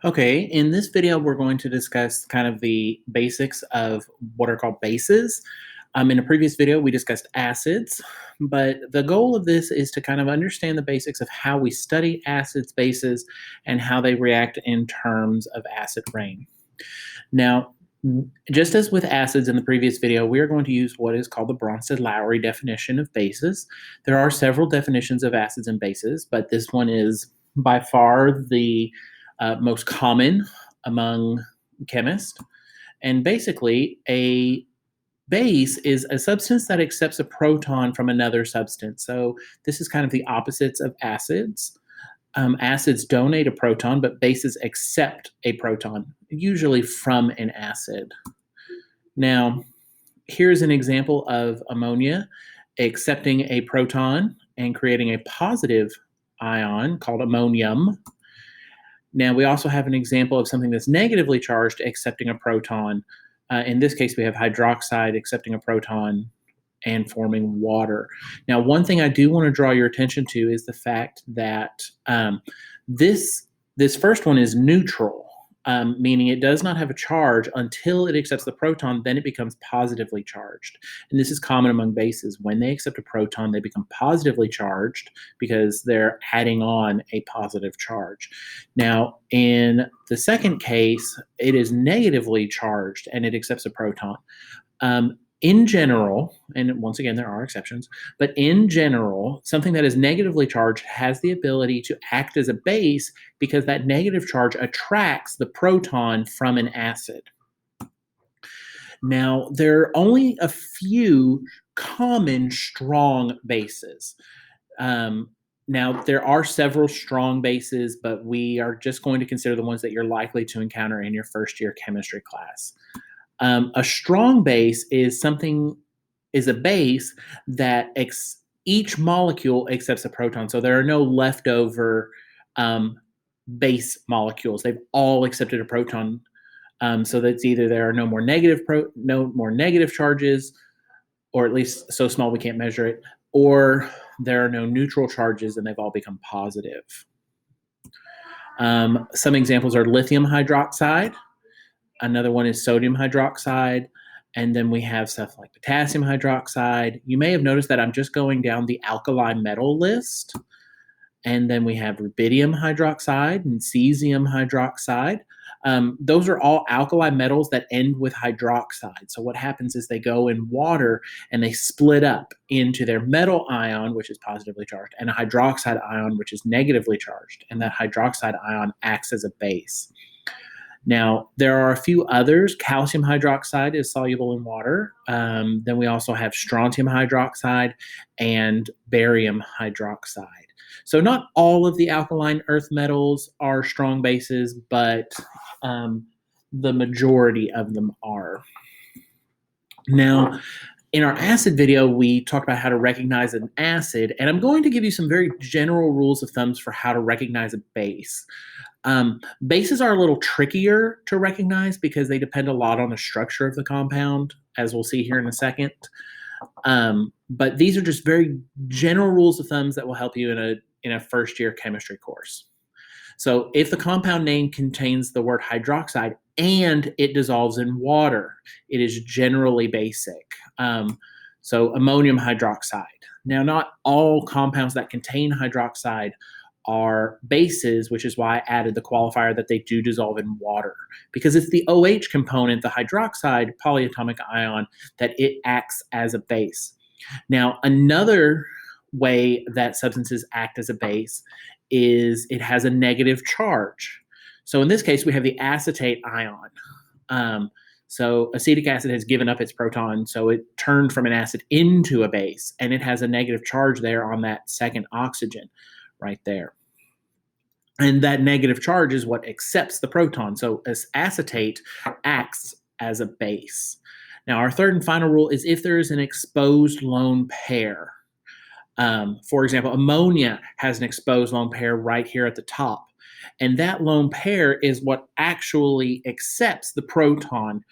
Okay, in this video, we're going to discuss kind of the basics of what are called bases. In a previous video, we discussed acids, but the goal of this is to kind of understand the basics of how we study acids, bases, and how they react in terms of acid rain. Now, just as with acids in the previous video, we are going to use what is called the Bronsted-Lowry definition of bases. There are several definitions of acids and bases, but this one is by far the most common among chemists. And basically, a base is a substance that accepts a proton from another substance. So this is kind of the opposites of acids. Acids donate a proton, but bases accept a proton, usually from an acid. Now, here's an example of ammonia accepting a proton and creating a positive ion called ammonium. Now, we also have an example of something that's negatively charged accepting a proton. In this case, we have hydroxide accepting a proton and forming water. Now, one thing I do want to draw your attention to is the fact that this first one is neutral, meaning it does not have a charge until it accepts the proton, then it becomes positively charged. And this is common among bases. When they accept a proton, they become positively charged because they're adding on a positive charge. Now, in the second case, it is negatively charged and it accepts a proton. In general, and once again, there are exceptions, but in general, something that is negatively charged has the ability to act as a base because that negative charge attracts the proton from an acid. Now, there are only a few common strong bases. Now, there are several strong bases, but we are just going to consider the ones that you're likely to encounter in your first year chemistry class. A strong base is a base that each molecule accepts a proton. So there are no leftover base molecules. They've all accepted a proton. So that's either there are no more negative charges, or at least so small we can't measure it, or there are no neutral charges and they've all become positive. Some examples are lithium hydroxide. Another one is sodium hydroxide. And then we have stuff like potassium hydroxide. You may have noticed that I'm just going down the alkali metal list. And then we have rubidium hydroxide and cesium hydroxide. Those are all alkali metals that end with hydroxide. So what happens is they go in water and they split up into their metal ion, which is positively charged, and a hydroxide ion, which is negatively charged. And that hydroxide ion acts as a base. Now, there are a few others. Calcium hydroxide is soluble in water. Then we also have strontium hydroxide and barium hydroxide. So not all of the alkaline earth metals are strong bases, but the majority of them are. Now, in our acid video, we talked about how to recognize an acid, and I'm going to give you some very general rules of thumbs for how to recognize a base. Bases are a little trickier to recognize because they depend a lot on the structure of the compound, as we'll see here in a second. But these are just very general rules of thumbs that will help you in a first year chemistry course. So if the compound name contains the word hydroxide and it dissolves in water, it is generally basic. So ammonium hydroxide. Now, not all compounds that contain hydroxide are bases, which is why I added the qualifier that they do dissolve in water, because it's the OH component, the hydroxide polyatomic ion, that it acts as a base. Now, another way that substances act as a base is it has a negative charge. So in this case, we have the acetate ion. So acetic acid has given up its proton, so it turned from an acid into a base, and it has a negative charge there on that second oxygen right there. And that negative charge is what accepts the proton. So acetate acts as a base. Now, our third and final rule is if there is an exposed lone pair. For example, ammonia has an exposed lone pair right here at the top. And that lone pair is what actually accepts the proton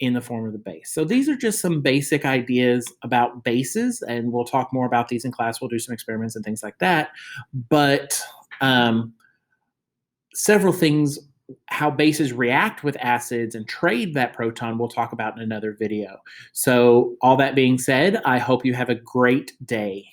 in the form of the base. So these are just some basic ideas about bases, and we'll talk more about these in class. We'll do some experiments and things like that. But several things how bases react with acids and trade that proton, we'll talk about in another video. So all that being said, I hope you have a great day.